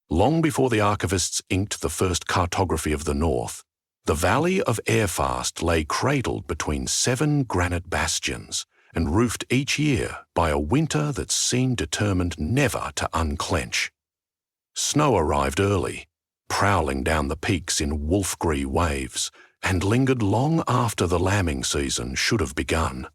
Long before the archivists inked the first cartography of the North, the valley of Airfast lay cradled between 7 granite bastions and roofed each year by a winter that seemed determined never to unclench. Snow arrived early, prowling down the peaks in wolf-grey waves, and lingered long after the lambing season should have begun.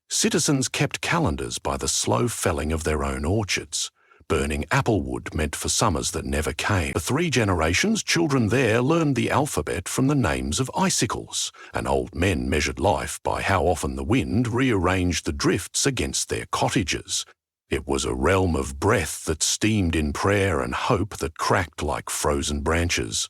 Citizens kept calendars by the slow felling of their own orchards. Burning apple wood meant for summers that never came. For 3 generations, children there learned the alphabet from the names of icicles, and old men measured life by how often the wind rearranged the drifts against their cottages. It was a realm of breath that steamed in prayer and hope that cracked like frozen branches.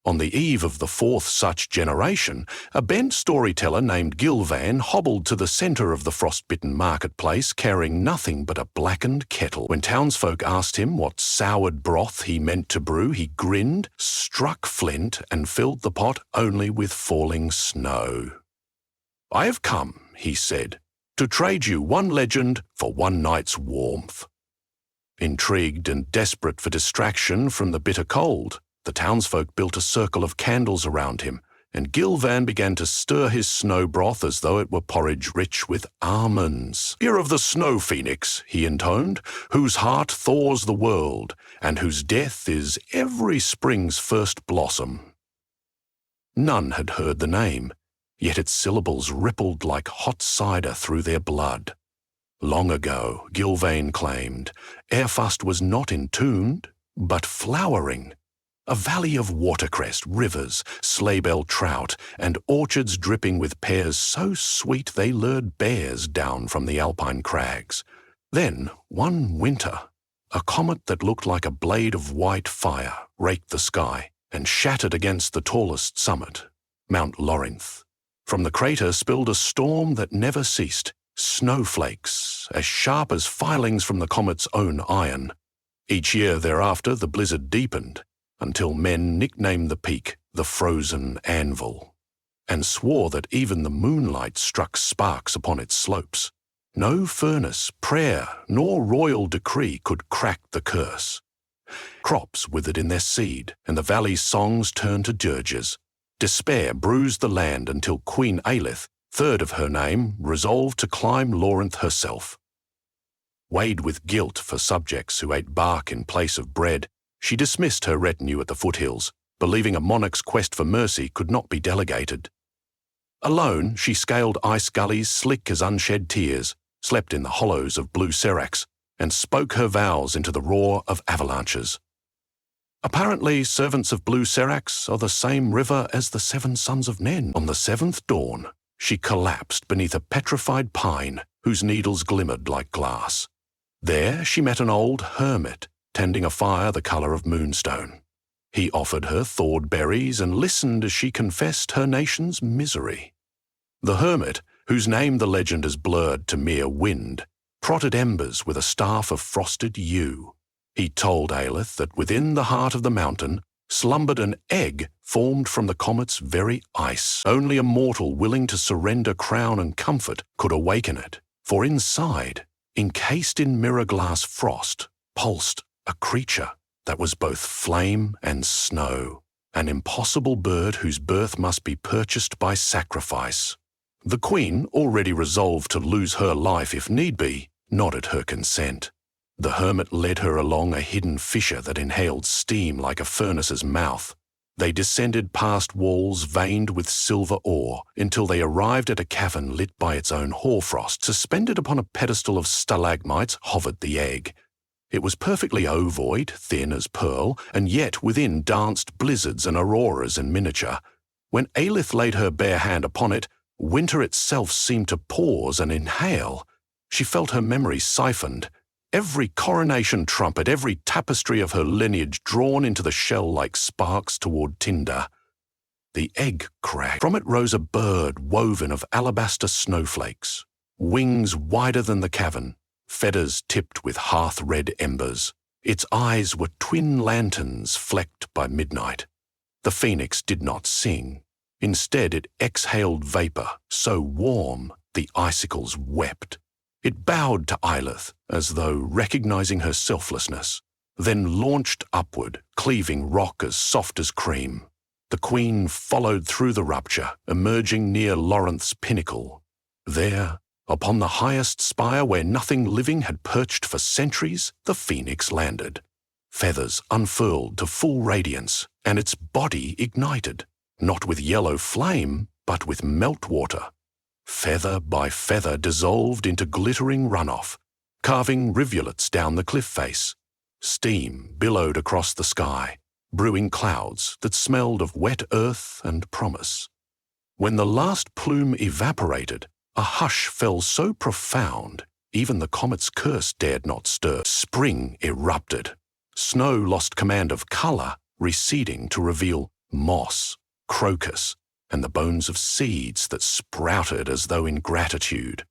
On the eve of the 4th such generation, a bent storyteller named Gilvan hobbled to the centre of the frost-bitten marketplace carrying nothing but a blackened kettle. When townsfolk asked him what soured broth he meant to brew, he grinned, struck flint, and filled the pot only with falling snow. "I have come," he said, "to trade you 1 legend for 1 night's warmth." Intrigued and desperate for distraction from the bitter cold, the townsfolk built a circle of candles around him, and Gilvan began to stir his snow broth as though it were porridge rich with almonds. "Hear of the snow phoenix," he intoned, "whose heart thaws the world, and whose death is every spring's first blossom." None had heard the name, yet its syllables rippled like hot cider through their blood. Long ago, Gilvain claimed, Airfast was not entombed, but flowering. A valley of watercress, rivers, sleighbell trout, and orchards dripping with pears so sweet they lured bears down from the alpine crags. Then, one winter, a comet that looked like a blade of white fire raked the sky and shattered against the tallest summit, Mount Lorinth. From the crater spilled a storm that never ceased, snowflakes as sharp as filings from the comet's own iron. Each year thereafter the blizzard deepened, until men nicknamed the peak the Frozen Anvil, and swore that even the moonlight struck sparks upon its slopes. No furnace, prayer, nor royal decree could crack the curse. Crops withered in their seed, and the valley's songs turned to dirges. Despair bruised the land until Queen Aelith, 3rd of her name, resolved to climb Lorinth herself. Weighed with guilt for subjects who ate bark in place of bread, she dismissed her retinue at the foothills, believing a monarch's quest for mercy could not be delegated. Alone, she scaled ice gullies slick as unshed tears, slept in the hollows of blue seracs, and spoke her vows into the roar of avalanches. Apparently, servants of blue seracs are the same river as the 7 sons of men. On the 7th dawn, she collapsed beneath a petrified pine whose needles glimmered like glass. There she met an old hermit, tending a fire the colour of moonstone. He offered her thawed berries and listened as she confessed her nation's misery. The hermit, whose name the legend has blurred to mere wind, prodded embers with a staff of frosted yew. He told Aelith that within the heart of the mountain slumbered an egg formed from the comet's very ice. Only a mortal willing to surrender crown and comfort could awaken it, for inside, encased in mirror-glass frost, pulsed a creature that was both flame and snow, an impossible bird whose birth must be purchased by sacrifice. The queen, already resolved to lose her life if need be, nodded her consent. The hermit led her along a hidden fissure that inhaled steam like a furnace's mouth. They descended past walls veined with silver ore until they arrived at a cavern lit by its own hoarfrost. Suspended upon a pedestal of stalagmites hovered the egg. It was perfectly ovoid, thin as pearl, and yet within danced blizzards and auroras in miniature. When Aelith laid her bare hand upon it, winter itself seemed to pause and inhale. She felt her memory siphoned, every coronation trumpet, every tapestry of her lineage drawn into the shell like sparks toward tinder. The egg cracked. From it rose a bird woven of alabaster snowflakes, wings wider than the cavern, feathers tipped with hearth-red embers. Its eyes were twin lanterns flecked by midnight. The phoenix did not sing. Instead, it exhaled vapor, so warm the icicles wept. It bowed to Aelith, as though recognizing her selflessness. then launched upward, cleaving rock as soft as cream. The queen followed through the rupture, emerging near Lorinth's pinnacle. There, upon the highest spire where nothing living had perched for centuries, the phoenix landed. Feathers unfurled to full radiance, and its body ignited, not with yellow flame, but with meltwater. Feather by feather dissolved into glittering runoff, carving rivulets down the cliff face. Steam billowed across the sky, brewing clouds that smelled of wet earth and promise. When the last plume evaporated, a hush fell so profound, even the comet's curse dared not stir. Spring erupted. Snow lost command of color, receding to reveal moss, crocus, and the bones of seeds that sprouted as though in gratitude.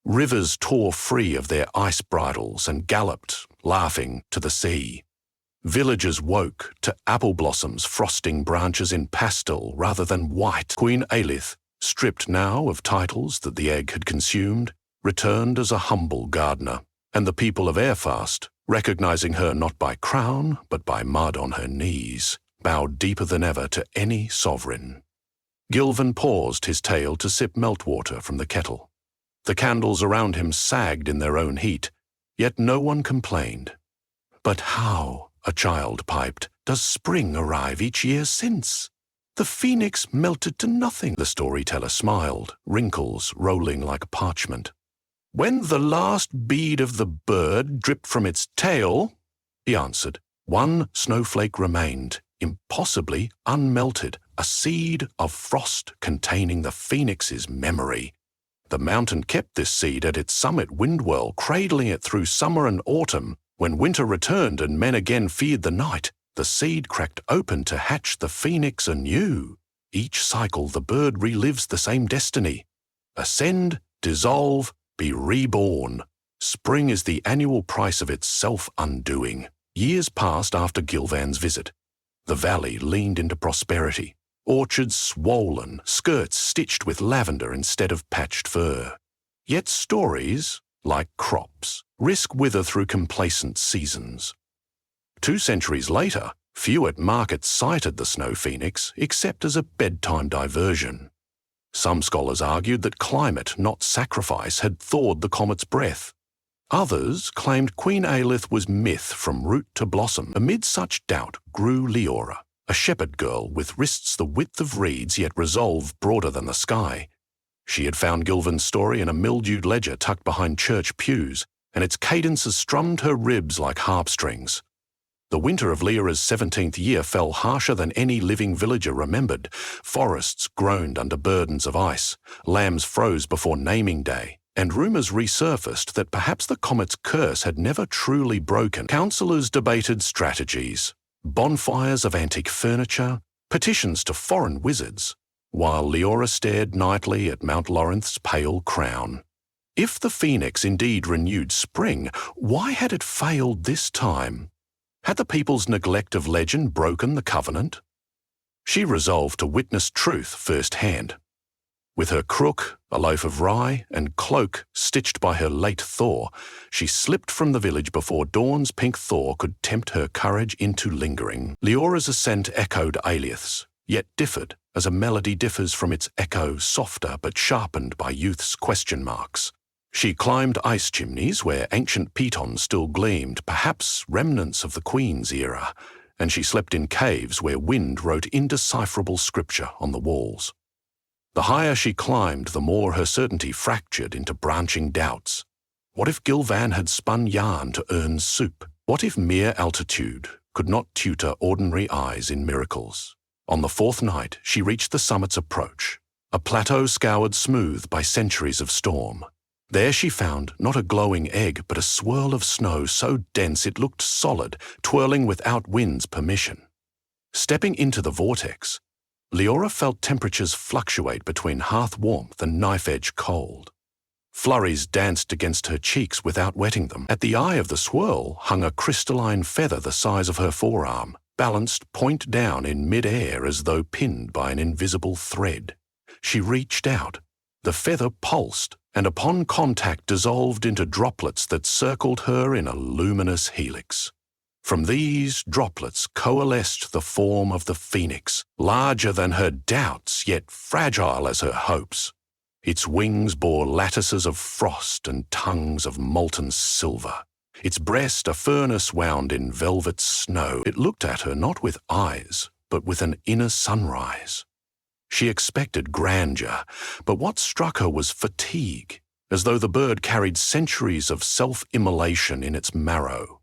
Rivers tore free of their ice bridles and galloped, laughing, to the sea. Villagers woke to apple blossoms frosting branches in pastel rather than white. Queen Aelith, stripped now of titles that the egg had consumed, returned as a humble gardener, and the people of Airfast, recognizing her not by crown but by mud on her knees, bowed deeper than ever to any sovereign. Gilvan paused his tale to sip meltwater from the kettle. The candles around him sagged in their own heat, yet no one complained. "But how," a child piped, "does spring arrive each year since? The phoenix melted to nothing." The storyteller smiled, wrinkles rolling like parchment. "When the last bead of the bird dripped from its tail," he answered, "one snowflake remained, impossibly unmelted, a seed of frost containing the phoenix's memory. The mountain kept this seed at its summit Windwell, cradling it through summer and autumn. When winter returned and men again feared the night, the seed cracked open to hatch the phoenix anew. Each cycle the bird relives the same destiny. Ascend, dissolve, be reborn. Spring is the annual price of its self-undoing." Years passed after Gilvan's visit. The valley leaned into prosperity. Orchards swollen, skirts stitched with lavender instead of patched fir. Yet stories, like crops, risk wither through complacent seasons. 2 centuries later, few at market cited the snow phoenix except as a bedtime diversion. Some scholars argued that climate, not sacrifice, had thawed the comet's breath. Others claimed Queen Aelith was myth from root to blossom. Amid such doubt grew Leora, a shepherd girl with wrists the width of reeds yet resolve broader than the sky. She had found Gilvan's story in a mildewed ledger tucked behind church pews, and its cadences strummed her ribs like harp strings. The winter of Leora's 17th year fell harsher than any living villager remembered. Forests groaned under burdens of ice, lambs froze before naming day, and rumours resurfaced that perhaps the comet's curse had never truly broken. Councillors debated strategies, bonfires of antique furniture, petitions to foreign wizards, while Leora stared nightly at Mount Lorinth's pale crown. If the phoenix indeed renewed spring, why had it failed this time? Had the people's neglect of legend broken the covenant? She resolved to witness truth firsthand. With her crook, a loaf of rye, and cloak stitched by her late thaw, she slipped from the village before dawn's pink thaw could tempt her courage into lingering. Leora's ascent echoed Aelith's, yet differed, as a melody differs from its echo, softer but sharpened by youth's question marks. She climbed ice chimneys where ancient pitons still gleamed, perhaps remnants of the Queen's era, and she slept in caves where wind wrote indecipherable scripture on the walls. The higher she climbed, the more her certainty fractured into branching doubts. What if Gilvan had spun yarn to earn soup? What if mere altitude could not tutor ordinary eyes in miracles? On the 4th night, she reached the summit's approach, a plateau scoured smooth by centuries of storm. There she found not a glowing egg, but a swirl of snow so dense it looked solid, twirling without wind's permission. Stepping into the vortex, Leora felt temperatures fluctuate between hearth warmth and knife-edge cold. Flurries danced against her cheeks without wetting them. At the eye of the swirl hung a crystalline feather the size of her forearm, balanced point down in mid-air as though pinned by an invisible thread. She reached out. The feather pulsed, and upon contact dissolved into droplets that circled her in a luminous helix. From these droplets coalesced the form of the phoenix, larger than her doubts, yet fragile as her hopes. Its wings bore lattices of frost and tongues of molten silver. Its breast a furnace wound in velvet snow. It looked at her not with eyes, but with an inner sunrise. She expected grandeur, but what struck her was fatigue, as though the bird carried centuries of self-immolation in its marrow.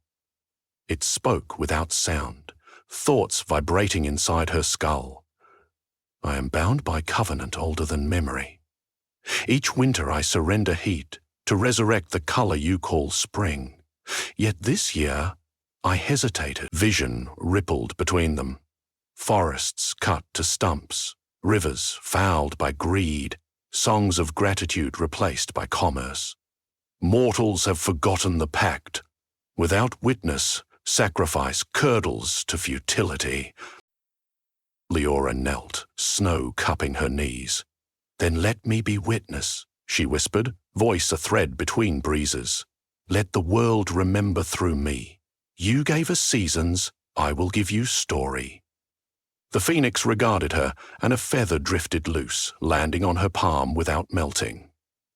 It spoke without sound, thoughts vibrating inside her skull. I am bound by covenant older than memory. Each winter I surrender heat to resurrect the color you call spring. Yet this year I hesitated. Vision rippled between them. Forests cut to stumps, rivers fouled by greed, songs of gratitude replaced by commerce. Mortals have forgotten the pact. Without witness, sacrifice curdles to futility. Leora knelt, snow cupping her knees. Then let me be witness, she whispered, voice a thread between breezes. Let the world remember through me. You gave us seasons, I will give you story. The phoenix regarded her, and a feather drifted loose, landing on her palm without melting.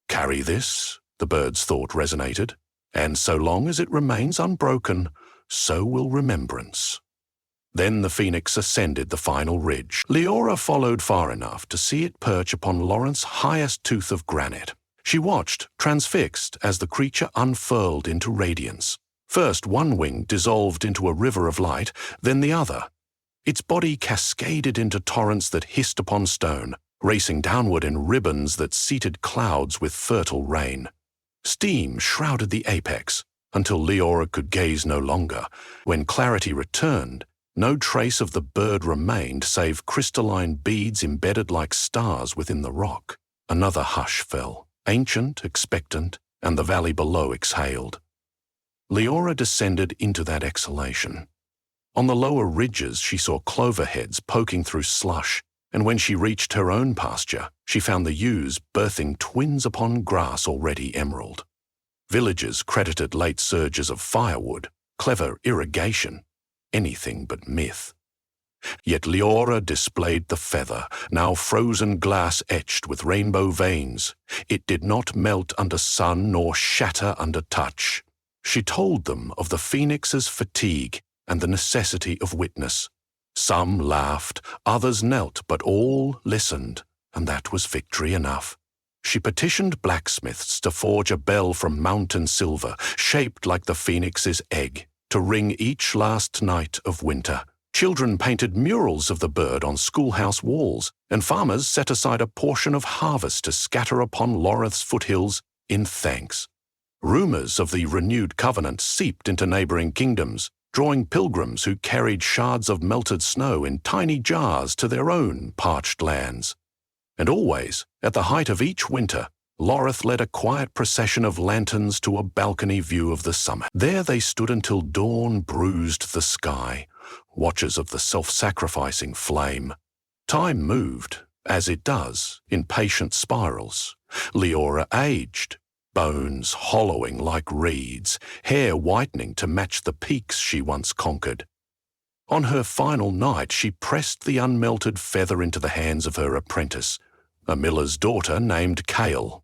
Carry this, the bird's thought resonated, and so long as it remains unbroken, so will remembrance. Then the phoenix ascended the final ridge. Leora followed far enough to see it perch upon Lawrence's highest tooth of granite. She watched, transfixed, as the creature unfurled into radiance. First one wing dissolved into a river of light, then the other. Its body cascaded into torrents that hissed upon stone, racing downward in ribbons that seated clouds with fertile rain. Steam shrouded the apex, until Leora could gaze no longer. When clarity returned, no trace of the bird remained save crystalline beads embedded like stars within the rock. Another hush fell, ancient, expectant, and the valley below exhaled. Leora descended into that exhalation. On the lower ridges she saw clover heads poking through slush, and when she reached her own pasture, she found the ewes birthing twins upon grass already emerald. Villagers credited late surges of firewood, clever irrigation, anything but myth. Yet Leora displayed the feather, now frozen glass etched with rainbow veins. It did not melt under sun nor shatter under touch. She told them of the phoenix's fatigue and the necessity of witness. Some laughed, others knelt, but all listened, and that was victory enough. She petitioned blacksmiths to forge a bell from mountain silver, shaped like the phoenix's egg, to ring each last night of winter. Children painted murals of the bird on schoolhouse walls, and farmers set aside a portion of harvest to scatter upon Loreth's foothills in thanks. Rumors of the renewed covenant seeped into neighboring kingdoms, drawing pilgrims who carried shards of melted snow in tiny jars to their own parched lands. And always, at the height of each winter, Loreth led a quiet procession of lanterns to a balcony view of the summit. There they stood until dawn bruised the sky, watchers of the self-sacrificing flame. Time moved, as it does, in patient spirals. Leora aged, bones hollowing like reeds, hair whitening to match the peaks she once conquered. On her final night, she pressed the unmelted feather into the hands of her apprentice, a miller's daughter named Kale,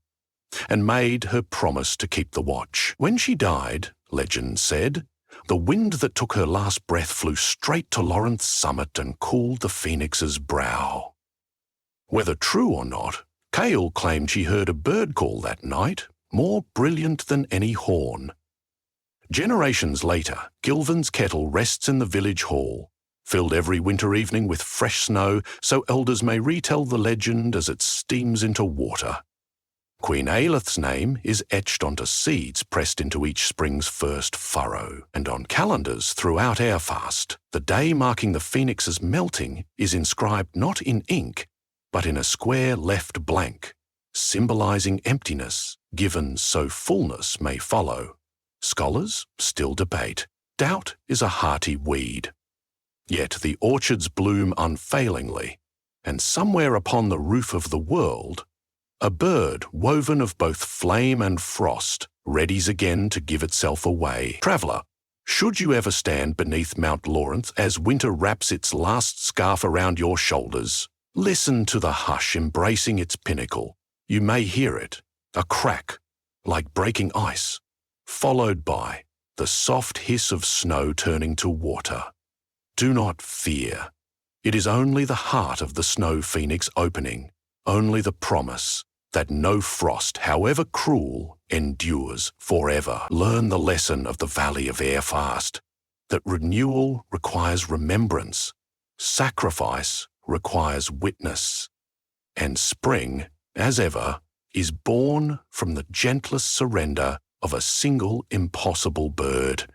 and made her promise to keep the watch. When she died, legend said, the wind that took her last breath flew straight to Lawrence's summit and cooled the phoenix's brow. Whether true or not, Kale claimed she heard a bird call that night, more brilliant than any horn. Generations later, Gilvan's kettle rests in the village hall, filled every winter evening with fresh snow so elders may retell the legend as it steams into water. Queen Aelith's name is etched onto seeds pressed into each spring's first furrow, and on calendars throughout Airfast, the day marking the phoenix's melting is inscribed not in ink, but in a square left blank, symbolizing emptiness, given so fullness may follow. Scholars still debate. Doubt is a hearty weed. Yet the orchards bloom unfailingly, and somewhere upon the roof of the world, a bird woven of both flame and frost readies again to give itself away. Traveller, Should you ever stand beneath Mount Lawrence as winter wraps its last scarf around your shoulders, listen to the hush embracing its pinnacle. You may hear it, a crack, like breaking ice, followed by the soft hiss of snow turning to water. Do not fear. It is only the heart of the snow phoenix opening, only the promise that no frost, however cruel, endures forever. Learn the lesson of the Valley of Airfast, that renewal requires remembrance, sacrifice requires witness, and spring, as ever, is born from the gentlest surrender of a single impossible bird.